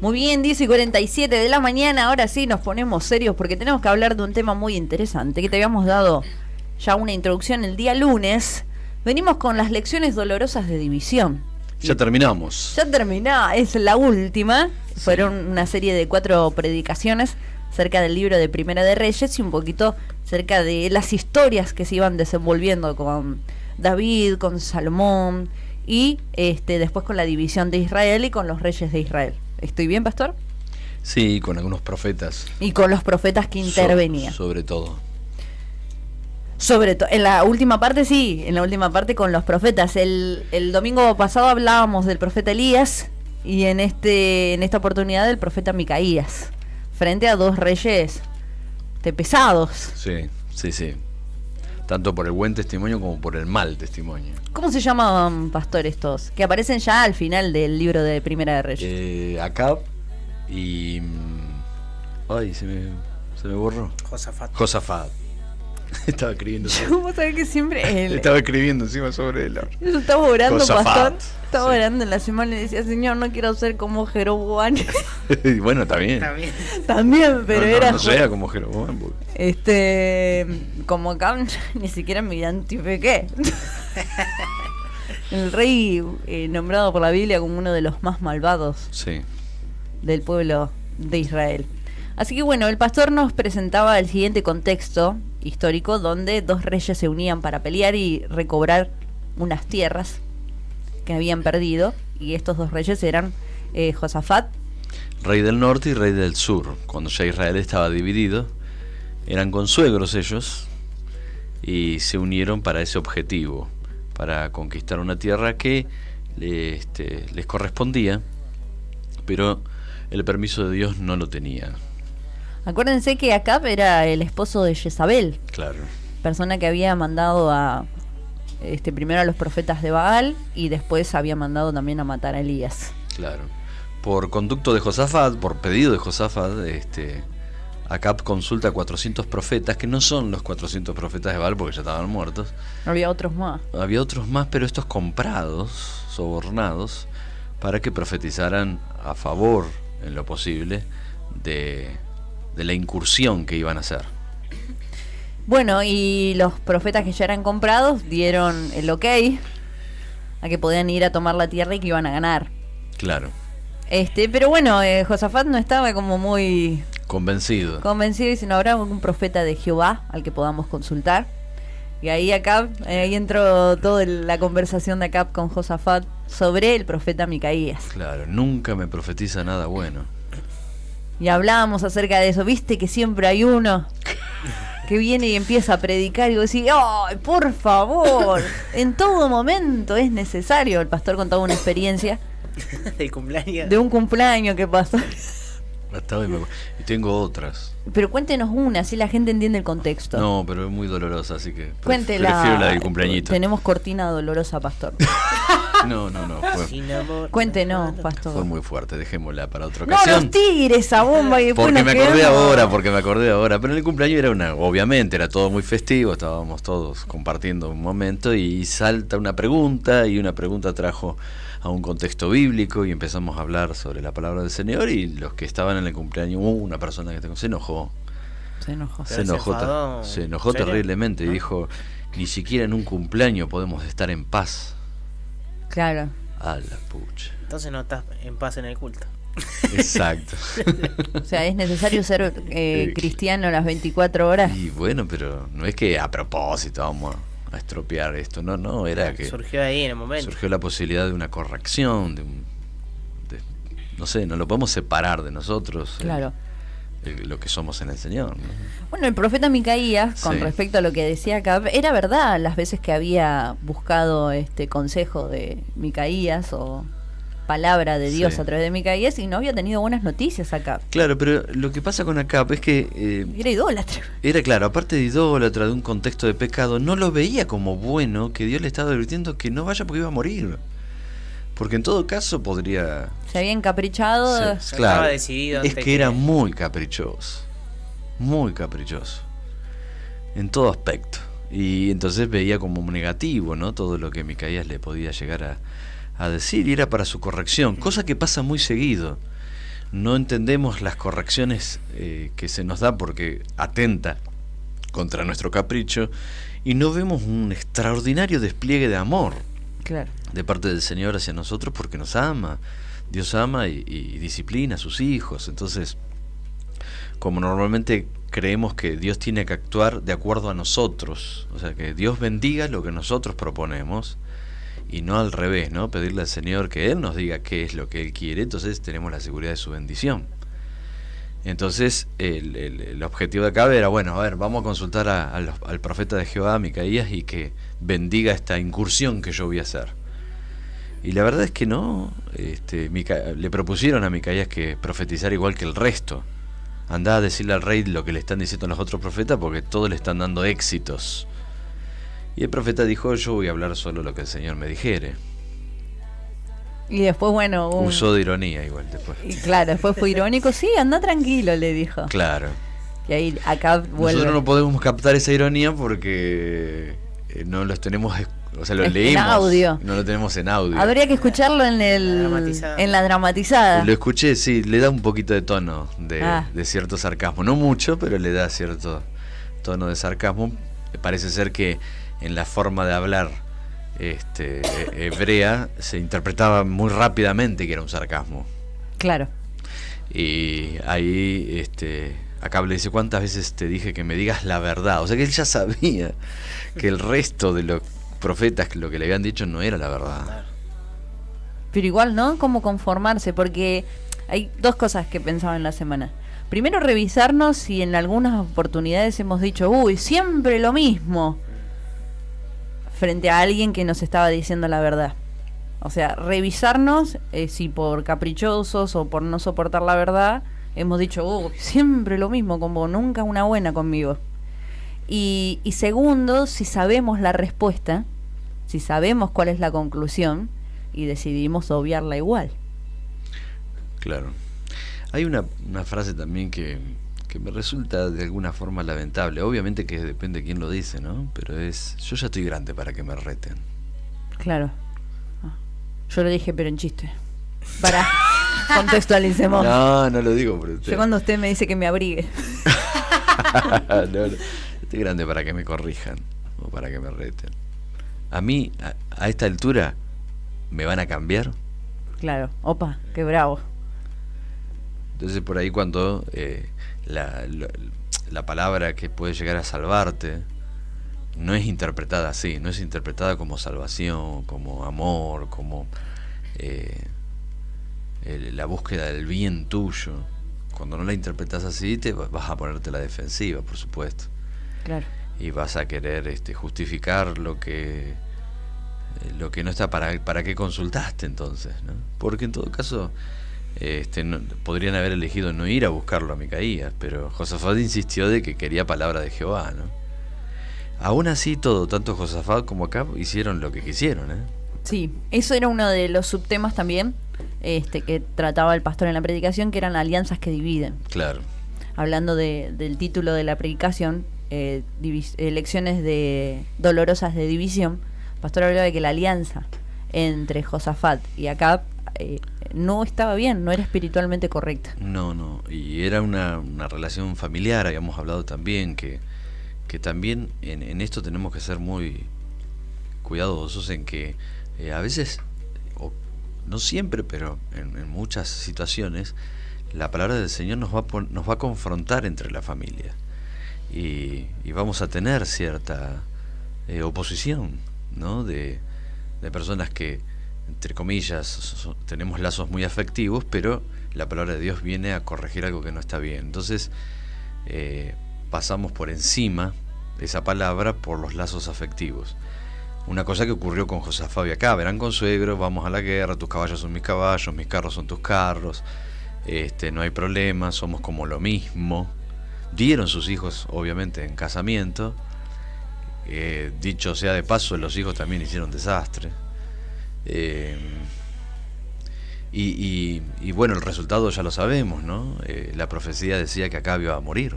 Muy bien, 10:47 de la mañana, ahora sí nos ponemos serios porque tenemos que hablar de un tema muy interesante que te habíamos dado ya una introducción el día lunes. Venimos con las lecciones dolorosas de división. Ya terminamos. Ya terminó, es la última. Sí. Fueron una serie de 4 predicaciones cerca del libro de Primera de Reyes y un poquito cerca de las historias que se iban desenvolviendo con David, con Salomón y después con la división de Israel y con los reyes de Israel. ¿Estoy bien, pastor? Sí, con algunos profetas. Y con los profetas que intervenían. Sobre todo. En la última parte sí, en la última parte con los profetas. El domingo pasado hablábamos del profeta Elías y en esta oportunidad del profeta Micaías, frente a 2 reyes pesados. Sí. Tanto por el buen testimonio como por el mal testimonio. ¿Cómo se llamaban, pastor, estos? Que aparecen ya al final del libro de Primera de Reyes. Acab y... Ay, se me borró. Josafat. Estaba escribiendo sobre... Vos sabés que siempre él... Estaba escribiendo encima sobre él. Yo estaba orando, Josafat. pastor. Estaba orando en la semana y decía, Señor, no quiero ser como Jeroboam. Bueno, está bien. También, pero era... No sea como Jeroboam. Como acá ni siquiera me identifiqué. El rey nombrado por la Biblia como uno de los más malvados del pueblo de Israel. Así que bueno, el pastor nos presentaba el siguiente contexto histórico donde 2 reyes se unían para pelear y recobrar unas tierras que habían perdido, y estos 2 reyes eran Josafat, rey del norte y rey del sur. Cuando ya Israel estaba dividido, eran consuegros ellos y se unieron para ese objetivo, para conquistar una tierra que les correspondía, pero el permiso de Dios no lo tenía. Acuérdense que Acab era el esposo de Jezabel, Claro. persona que había mandado a primero a los profetas de Baal y después había mandado también a matar a Elías. Claro. Por conducto de Josafat, por pedido de Josafat, Acab consulta a 400 profetas, que no son los 400 profetas de Baal porque ya estaban muertos. Había otros más. Había otros más, pero estos comprados, sobornados, para que profetizaran a favor, en lo posible, de la incursión que iban a hacer. Bueno, y los profetas que ya eran comprados dieron el ok a que podían ir a tomar la tierra y que iban a ganar. Claro. Pero bueno, Josafat no estaba como muy Convencido. y si no habrá algún profeta de Jehová al que podamos consultar. Y ahí ahí entró toda la conversación de Acab con Josafat sobre el profeta Micaías. Claro, nunca me profetiza nada bueno. Y hablábamos acerca de eso. ¿Viste que siempre hay uno que viene y empieza a predicar y vos decís, ¡ay, por favor! En todo momento es necesario. El pastor contaba una experiencia de un cumpleaños que pasó. Y tengo otras. Pero cuéntenos una, así la gente entiende el contexto. No, pero es muy dolorosa, así que Cuéntela. prefiero la del cumpleañito. Tenemos cortina dolorosa, pastor. No. Cuéntenos, pastor. Fue muy fuerte, dejémosla para otra No ocasión. nos tires esa bomba y después Porque nos me acordé quedamos. ahora. Pero en el cumpleaños obviamente era todo muy festivo, estábamos todos compartiendo un momento y salta una pregunta, y una pregunta trajo a un contexto bíblico y empezamos a hablar sobre la palabra del Señor, y los que estaban en el cumpleaños, una persona que se enojó. Se enojó terriblemente y dijo, ni siquiera en un cumpleaños podemos estar en paz. Claro. A la pucha. Entonces no estás en paz en el culto. Exacto. O sea, es necesario ser cristiano las 24 horas. Y bueno, pero no es que a propósito vamos a estropear esto, no, era que surgió ahí en el momento. Surgió la posibilidad de una corrección, no sé, no lo podemos separar de nosotros. Claro. Lo que somos en el Señor, ¿no? Bueno, el profeta Micaías, con respecto a lo que decía acá, era verdad las veces que había buscado consejo de Micaías o palabra de Dios a través de Micaías y no había tenido buenas noticias acá. Claro, pero lo que pasa con Acab es que era idólatra. Era, claro, aparte de idólatra, de un contexto de pecado, no lo veía como bueno que Dios le estaba advirtiendo que no vaya porque iba a morir. Porque en todo caso podría... Se había encaprichado. Claro, estaba decidido. Es que era muy caprichoso. Muy caprichoso. En todo aspecto. Y entonces veía como negativo, ¿no? Todo lo que Micaías le podía llegar a decir, y era para su corrección. Cosa que pasa muy seguido. no entendemos las correcciones que se nos da porque atenta contra nuestro capricho, y no vemos un extraordinario despliegue de amor, claro, de parte del Señor hacia nosotros, porque nos ama. Dios ama y disciplina a sus hijos. Entonces, como normalmente creemos que Dios tiene que actuar de acuerdo a nosotros, o sea, que Dios bendiga lo que nosotros proponemos y no al revés, ¿no? Pedirle al Señor que Él nos diga qué es lo que Él quiere, entonces tenemos la seguridad de su bendición. Entonces el objetivo de acá era, bueno, a ver, vamos a consultar al profeta de Jehová, Micaías, y que bendiga esta incursión que yo voy a hacer. Y la verdad es que no, le propusieron a Micaías que profetizara igual que el resto. Andá a decirle al rey lo que le están diciendo los otros profetas, porque todos le están dando éxitos. Y el profeta dijo, yo voy a hablar solo lo que el Señor me dijere. Y después, bueno... Usó de ironía igual después. Y claro, después fue irónico. Sí, anda tranquilo, le dijo. Claro. Y ahí acá vuelve. Nosotros no podemos captar esa ironía porque no los tenemos... O sea, lo leímos. En audio. No lo tenemos en audio. Habría que escucharlo en la dramatizada. Lo escuché, sí, le da un poquito de tono de cierto sarcasmo. No mucho, pero le da cierto tono de sarcasmo. Parece ser que en la forma de hablar hebrea se interpretaba muy rápidamente que era un sarcasmo. Claro. Y ahí Acab le dice, ¿cuántas veces te dije que me digas la verdad? O sea que él ya sabía que el resto de los profetas lo que le habían dicho no era la verdad. Pero igual, ¿no? ¿Cómo conformarse? Porque hay dos cosas que pensaba en la semana. Primero, revisarnos si en algunas oportunidades hemos dicho, uy, siempre lo mismo, frente a alguien que nos estaba diciendo la verdad. O sea, revisarnos si por caprichosos o por no soportar la verdad hemos dicho, uy, siempre lo mismo, como nunca una buena conmigo. Y segundo, si sabemos la respuesta, si sabemos cuál es la conclusión y decidimos obviarla igual. Claro. Hay una frase también que me resulta de alguna forma lamentable. Obviamente que depende de quién lo dice, ¿no? Pero es, yo ya estoy grande para que me reten. Claro. Yo lo dije, pero en chiste. Para contextualicemos. No lo digo por usted. Yo cuando usted me dice que me abrigue. No, estoy grande para que me corrijan o para que me reten. A mí, a esta altura, ¿me van a cambiar? Claro. Opa, qué bravo. Entonces por ahí cuando la palabra que puede llegar a salvarte no es interpretada así, no es interpretada como salvación, como amor, como la búsqueda del bien tuyo. Cuando no la interpretas así, te vas a ponerte a la defensiva, por supuesto. Claro. Y vas a querer justificar lo que no está. ¿Para qué consultaste entonces, ¿no? Porque en todo caso podrían haber elegido no ir a buscarlo a Micaías, pero Josafat insistió de que quería palabra de Jehová, ¿no? Aún así, tanto Josafat como Acab hicieron lo que quisieron, ¿eh? Sí, eso era uno de los subtemas también que trataba el pastor en la predicación, que eran alianzas que dividen. Claro. Hablando del título de la predicación, elecciones dolorosas de división, el pastor hablaba de que la alianza entre Josafat y Acab no estaba bien, no era espiritualmente correcta. No, y era una relación familiar, habíamos hablado también, que también en esto tenemos que ser muy cuidadosos en que a veces, o no siempre, pero en muchas situaciones, la palabra del Señor nos va a confrontar entre la familia y vamos a tener cierta oposición, ¿no? De personas que, entre comillas, tenemos lazos muy afectivos, pero la palabra de Dios viene a corregir algo que no está bien. Entonces pasamos por encima esa palabra por los lazos afectivos. Una cosa que ocurrió con Josafat y Acab, eran consuegros, vamos a la guerra, tus caballos son mis caballos, mis carros son tus carros, no hay problema, somos como lo mismo. Dieron sus hijos obviamente en casamiento, dicho sea de paso, los hijos también hicieron desastre. Y bueno, el resultado ya lo sabemos, ¿no? La profecía decía que Acab iba a morir.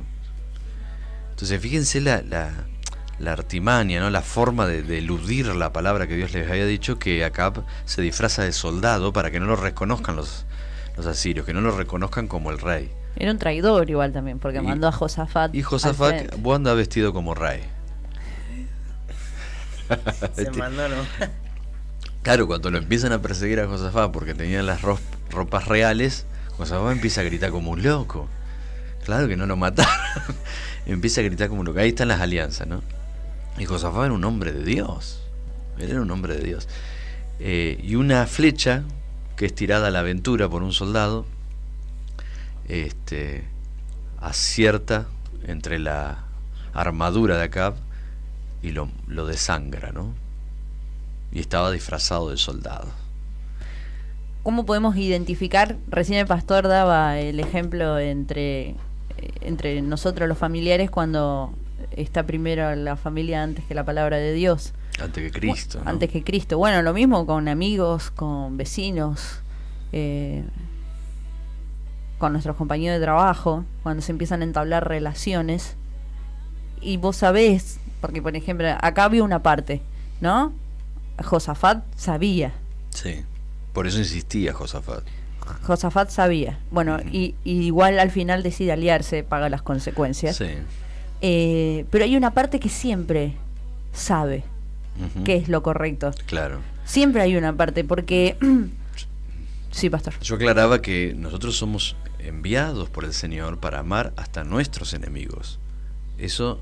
Entonces fíjense la artimaña, ¿no? La forma de eludir la palabra que Dios les había dicho, que Acab se disfraza de soldado para que no lo reconozcan los asirios, que no lo reconozcan como el rey. Era un traidor igual también, porque mandó a Josafat. Y Josafat, vos andás vestido como rey. Se mandó, ¿no? Claro, cuando lo empiezan a perseguir a Josafat porque tenían las ropas reales, Josafat empieza a gritar como un loco. Claro que no lo mataron. Empieza a gritar como un loco. Ahí están las alianzas, ¿no? Y Josafat era un hombre de Dios. Él era un hombre de Dios. Y una flecha que es tirada a la aventura por un soldado, acierta entre la armadura de Acab y lo desangra, ¿no? Y estaba disfrazado de soldado. ¿Cómo podemos identificar? Recién el pastor daba el ejemplo entre nosotros los familiares, cuando está primero la familia antes que la palabra de Dios. Antes que Cristo, ¿no? Antes que Cristo. Bueno, lo mismo con amigos, con vecinos, con nuestros compañeros de trabajo, cuando se empiezan a entablar relaciones. Y vos sabés, porque por ejemplo, acá había una parte, ¿no? Josafat sabía. Sí, por eso insistía Josafat. Josafat sabía. Bueno, y igual al final decide aliarse, paga las consecuencias. Sí. Pero hay una parte que siempre sabe qué es lo correcto. Claro. Siempre hay una parte, porque... Sí, pastor. Yo aclaraba que nosotros somos enviados por el Señor para amar hasta nuestros enemigos. Eso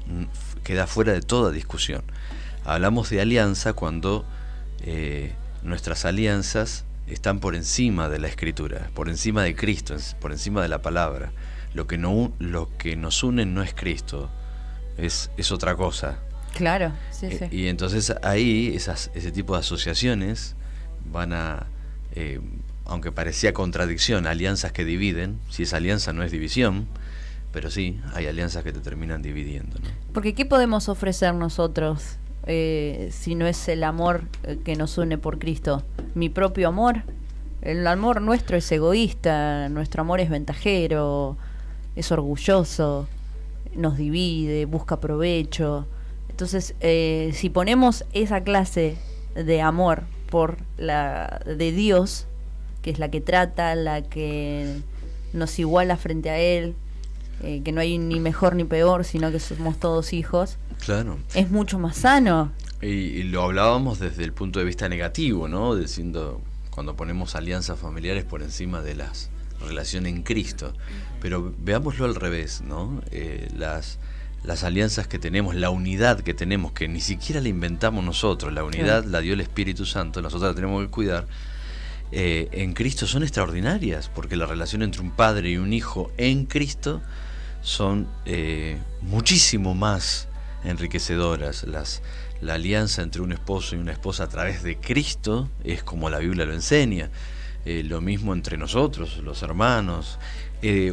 queda fuera de toda discusión. Hablamos de alianza cuando nuestras alianzas están por encima de la Escritura, por encima de Cristo, por encima de la palabra. Lo que nos une no es Cristo, es otra cosa. Claro, sí, sí. Y entonces ahí ese tipo de asociaciones van a, aunque parecía contradicción, alianzas que dividen. Si esa alianza no es división, pero sí, hay alianzas que te terminan dividiendo, ¿no? Porque ¿qué podemos ofrecer nosotros si no es el amor que nos une por Cristo? Mi propio amor. El amor nuestro es egoísta, nuestro amor es ventajero, es orgulloso, nos divide, busca provecho. Entonces, si ponemos esa clase de amor por la de Dios, que es la que trata, la que nos iguala frente a Él, que no hay ni mejor ni peor, sino que somos todos hijos, claro, es mucho más sano. Y lo hablábamos desde el punto de vista negativo, ¿no? Diciendo, cuando ponemos alianzas familiares por encima de las relaciones en Cristo. Pero veámoslo al revés, ¿no? Las alianzas que tenemos, la unidad que tenemos, que ni siquiera la inventamos nosotros, la unidad la dio el Espíritu Santo, nosotros la tenemos que cuidar, en Cristo son extraordinarias, porque la relación entre un padre y un hijo en Cristo son muchísimo más enriquecedoras. La alianza entre un esposo y una esposa a través de Cristo es como la Biblia lo enseña. Lo mismo entre nosotros, los hermanos.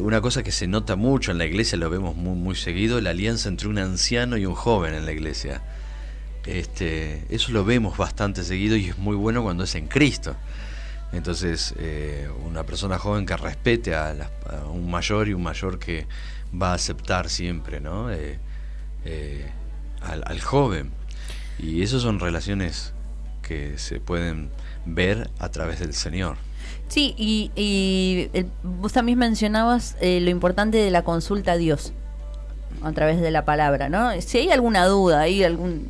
Una cosa que se nota mucho en la iglesia, lo vemos muy, muy seguido, la alianza entre un anciano y un joven en la iglesia. Eso lo vemos bastante seguido y es muy bueno cuando es en Cristo. Entonces, una persona joven que respete a un mayor, y un mayor que va a aceptar siempre, ¿no? Al joven. Y esas son relaciones que se pueden ver a través del Señor. Sí, y vos también mencionabas lo importante de la consulta a Dios a través de la palabra, ¿no? Si hay alguna duda, hay algún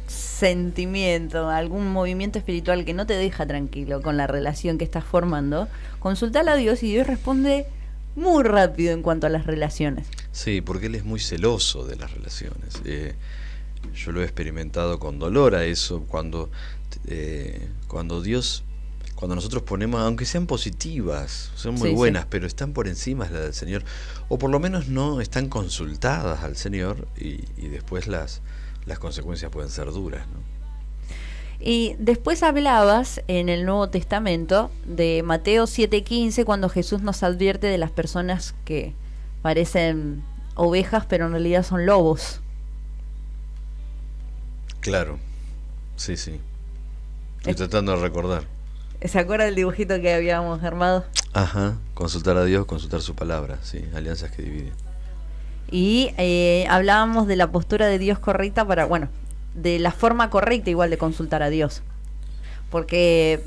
sentimiento, algún movimiento espiritual que no te deja tranquilo con la relación que estás formando, consultala a Dios y Dios responde muy rápido en cuanto a las relaciones. Sí, porque Él es muy celoso de las relaciones. Yo lo he experimentado con dolor a eso, cuando nosotros ponemos, aunque sean positivas, son muy buenas, pero están por encima de la del Señor, o por lo menos no están consultadas al Señor, y después las consecuencias pueden ser duras, ¿no? Y después hablabas en el Nuevo Testamento de Mateo 7:15, cuando Jesús nos advierte de las personas que parecen ovejas pero en realidad son lobos. Claro, sí. Estoy tratando de recordar. ¿Se acuerda del dibujito que habíamos armado? Ajá, consultar a Dios, consultar su palabra, sí, alianzas que dividen. Y hablábamos de la postura de Dios correcta de la forma correcta igual de consultar a Dios. Porque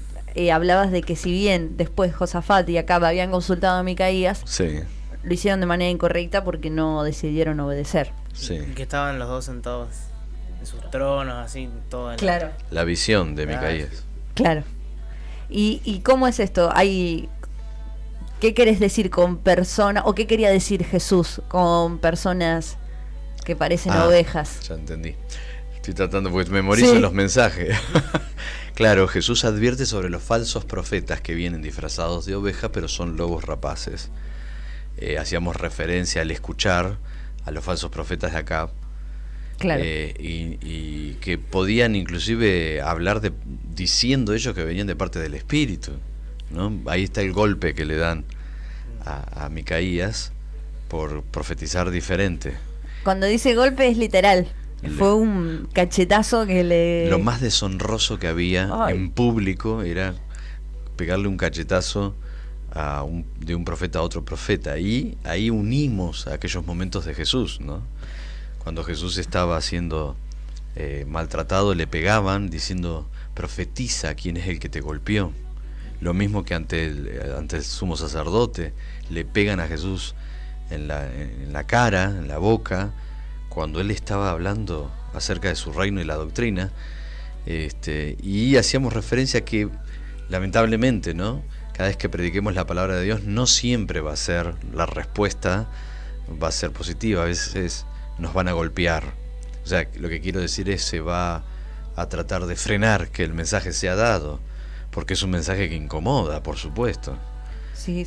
hablabas de que si bien después Josafat y Acab habían consultado a Micaías, sí, lo hicieron de manera incorrecta porque no decidieron obedecer. Sí. Y que estaban los dos sentados en sus tronos, así, todo en Claro. La visión de Micaías. Claro. ¿Y cómo es esto? ¿Qué querés decir con persona, o qué quería decir Jesús con personas que parecen ovejas? Ya entendí. Estoy tratando, porque memorizo los mensajes. Claro, Jesús advierte sobre los falsos profetas que vienen disfrazados de oveja, pero son lobos rapaces. Hacíamos referencia al escuchar a los falsos profetas de acá. Claro. Y que podían inclusive hablar diciendo ellos que venían de parte del Espíritu, ¿no? Ahí está el golpe que le dan a Micaías por profetizar diferente. Cuando dice golpe es literal. Fue un cachetazo que le... Lo más deshonroso que había en público era pegarle un cachetazo de un profeta a otro profeta. Y ahí unimos a aquellos momentos de Jesús, ¿no? Cuando Jesús estaba siendo maltratado, le pegaban diciendo: profetiza quién es el que te golpeó. Lo mismo que ante el sumo sacerdote, le pegan a Jesús en la cara, en la boca, cuando él estaba hablando acerca de su reino y la doctrina. Y hacíamos referencia a que, lamentablemente, ¿no?, cada vez que prediquemos la palabra de Dios, no siempre va a ser la respuesta, va a ser positiva. A veces nos van a golpear. O sea, lo que quiero decir es, se va a tratar de frenar que el mensaje sea dado, porque es un mensaje que incomoda, por supuesto. Sí,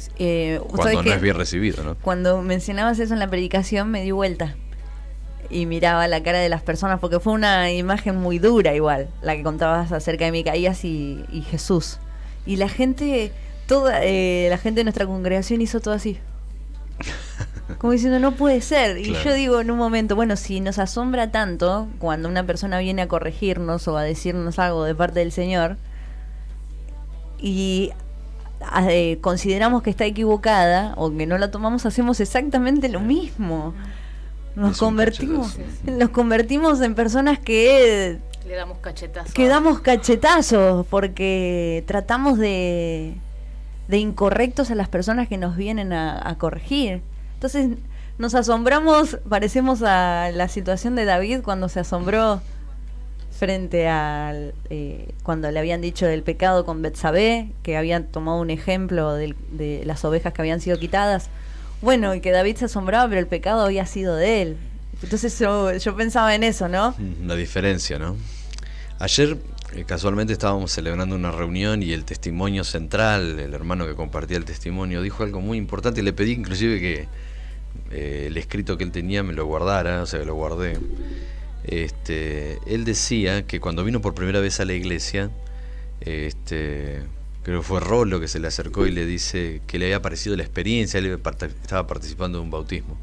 cuando no es bien recibido, ¿no? Cuando mencionabas eso en la predicación, me di vuelta y miraba la cara de las personas, porque fue una imagen muy dura igual, la que contabas acerca de Micaías y Jesús. Y la gente, la gente de nuestra congregación hizo todo así. Como diciendo, no puede ser. Y yo digo en un momento, bueno, si nos asombra tanto cuando una persona viene a corregirnos o a decirnos algo de parte del Señor, y consideramos que está equivocada o que no la tomamos, hacemos exactamente lo mismo. Nos convertimos en personas que le damos cachetazos. Que damos cachetazos porque tratamos de incorrectos a las personas que nos vienen a corregir. Entonces nos asombramos, parecemos a la situación de David cuando se asombró frente al cuando le habían dicho del pecado con Betsabé, que habían tomado un ejemplo de las ovejas que habían sido quitadas. Bueno, y que David se asombraba, pero el pecado había sido de él. Entonces yo pensaba en eso, ¿no? La diferencia, ¿no? Ayer casualmente estábamos celebrando una reunión y el testimonio central, el hermano que compartía el testimonio, dijo algo muy importante. Le pedí inclusive que el escrito que él tenía me lo guardara, o sea, lo guardé. Él decía que cuando vino por primera vez a la iglesia, creo que fue Rolo que se le acercó y le dice que le había parecido la experiencia. Él estaba participando de un bautismo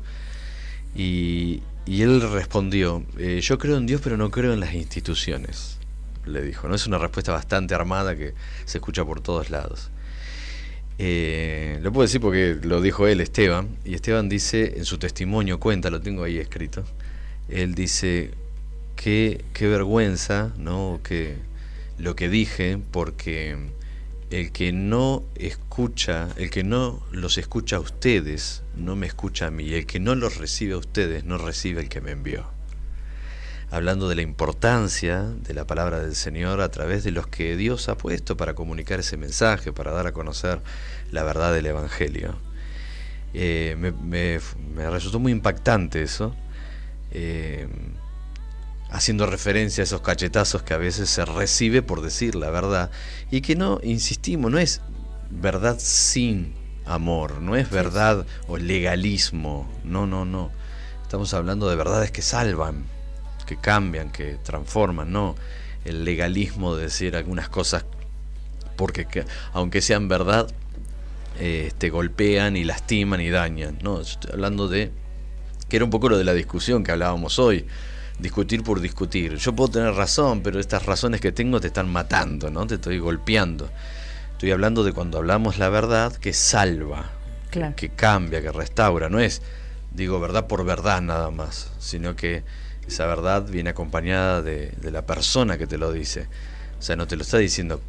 y él respondió: yo creo en Dios, pero no creo en las instituciones, le dijo, ¿no? Es una respuesta bastante armada que se escucha por todos lados. Lo puedo decir porque lo dijo él, Esteban, y Esteban dice en su testimonio, cuenta, lo tengo ahí escrito, él dice: qué vergüenza, ¿no?, que lo que dije, porque el que no los escucha a ustedes, no me escucha a mí, y el que no los recibe a ustedes, no recibe el que me envió. Hablando de la importancia de la palabra del Señor a través de los que Dios ha puesto para comunicar ese mensaje, para dar a conocer la verdad del Evangelio. Me resultó muy impactante eso, haciendo referencia a esos cachetazos que a veces se recibe por decir la verdad, y que no, insistimos, no es verdad sin amor, no es verdad o legalismo, no. Estamos hablando de verdades que salvan, que cambian, que transforman, no el legalismo de decir algunas cosas porque aunque sean verdad, golpean y lastiman y dañan. No, estoy hablando de que era un poco lo de la discusión que hablábamos hoy. Discutir por discutir. Yo puedo tener razón, pero estas razones que tengo te están matando, ¿no? Te estoy golpeando. Estoy hablando de cuando hablamos la verdad que salva, claro, que cambia, que restaura. No es, digo, verdad por verdad nada más, sino que esa verdad viene acompañada de la persona que te lo dice. O sea, no te lo está diciendo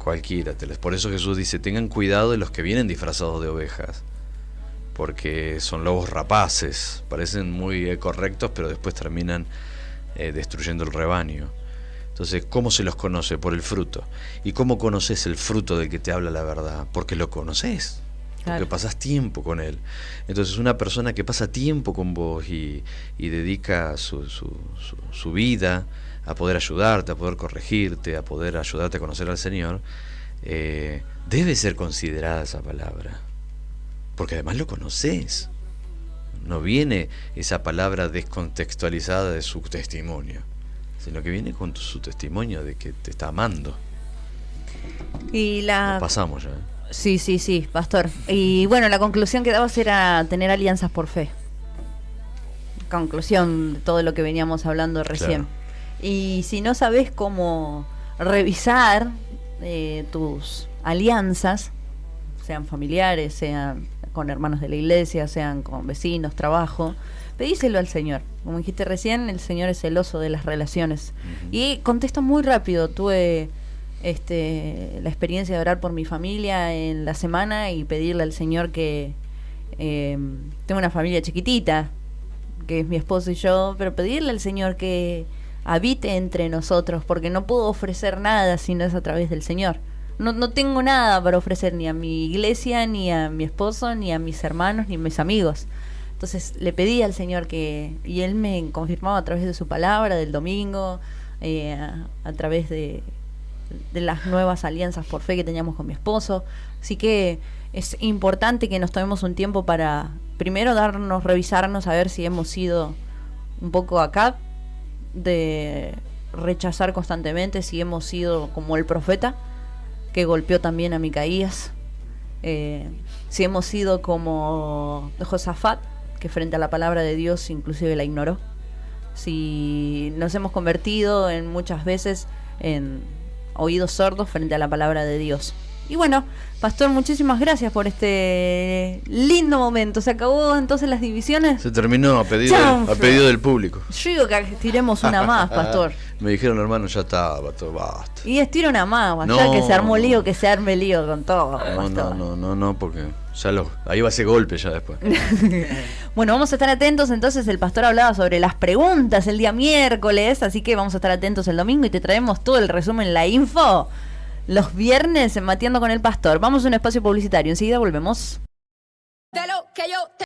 Cualquiera. Por eso Jesús dice, tengan cuidado de los que vienen disfrazados de ovejas, porque son lobos rapaces, parecen muy correctos, pero después terminan destruyendo el rebaño. Entonces, ¿cómo se los conoce? Por el fruto. ¿Y cómo conoces el fruto del que te habla la verdad? Porque lo conoces, porque pasás tiempo con él. Entonces, una persona que pasa tiempo con vos y dedica su vida a poder ayudarte, a poder corregirte, a poder ayudarte a conocer al Señor, debe ser considerada esa palabra, porque además lo conoces. No viene esa palabra descontextualizada de su testimonio, sino que viene con su testimonio de que te está amando. Y Lo pasamos ya. Sí, pastor. Y bueno, la conclusión que dabas era tener alianzas por fe. Conclusión de todo lo que veníamos hablando recién. Claro. Y si no sabes cómo revisar tus alianzas, sean familiares, sean con hermanos de la iglesia, sean con vecinos, trabajo, pedíselo al Señor. Como dijiste recién, el Señor es celoso de las relaciones. Y contesto muy rápido. Tuve la experiencia de orar por mi familia en la semana y pedirle al Señor que tengo una familia chiquitita, que es mi esposo y yo, pero pedirle al Señor que habite entre nosotros, porque no puedo ofrecer nada si no es a través del Señor. No tengo nada para ofrecer ni a mi iglesia, ni a mi esposo, ni a mis hermanos, ni a mis amigos. Entonces le pedí al Señor y Él me confirmaba a través de su palabra del domingo, a través de las nuevas alianzas por fe que teníamos con mi esposo. Así que es importante que nos tomemos un tiempo para primero revisarnos, a ver si hemos sido un poco acá de rechazar constantemente, si hemos sido como el profeta que golpeó también a Micaías, si hemos sido como Josafat, que frente a la palabra de Dios inclusive la ignoró, si nos hemos convertido en muchas veces en oídos sordos frente a la palabra de Dios. Y bueno, pastor, muchísimas gracias por este lindo momento. ¿Se acabó entonces las divisiones? Se terminó a pedido del público. Yo digo que estiremos una más, pastor. Me dijeron, hermano, ya está, pastor, basta. Y estira una más, pastor, que se armó lío, que se arme lío con todo. No, porque ahí va ese golpe ya después. Bueno, vamos a estar atentos. Entonces el pastor hablaba sobre las preguntas el día miércoles, así que vamos a estar atentos el domingo y te traemos todo el resumen, la info, los viernes en Mateando con el Pastor. Vamos a un espacio publicitario, enseguida volvemos.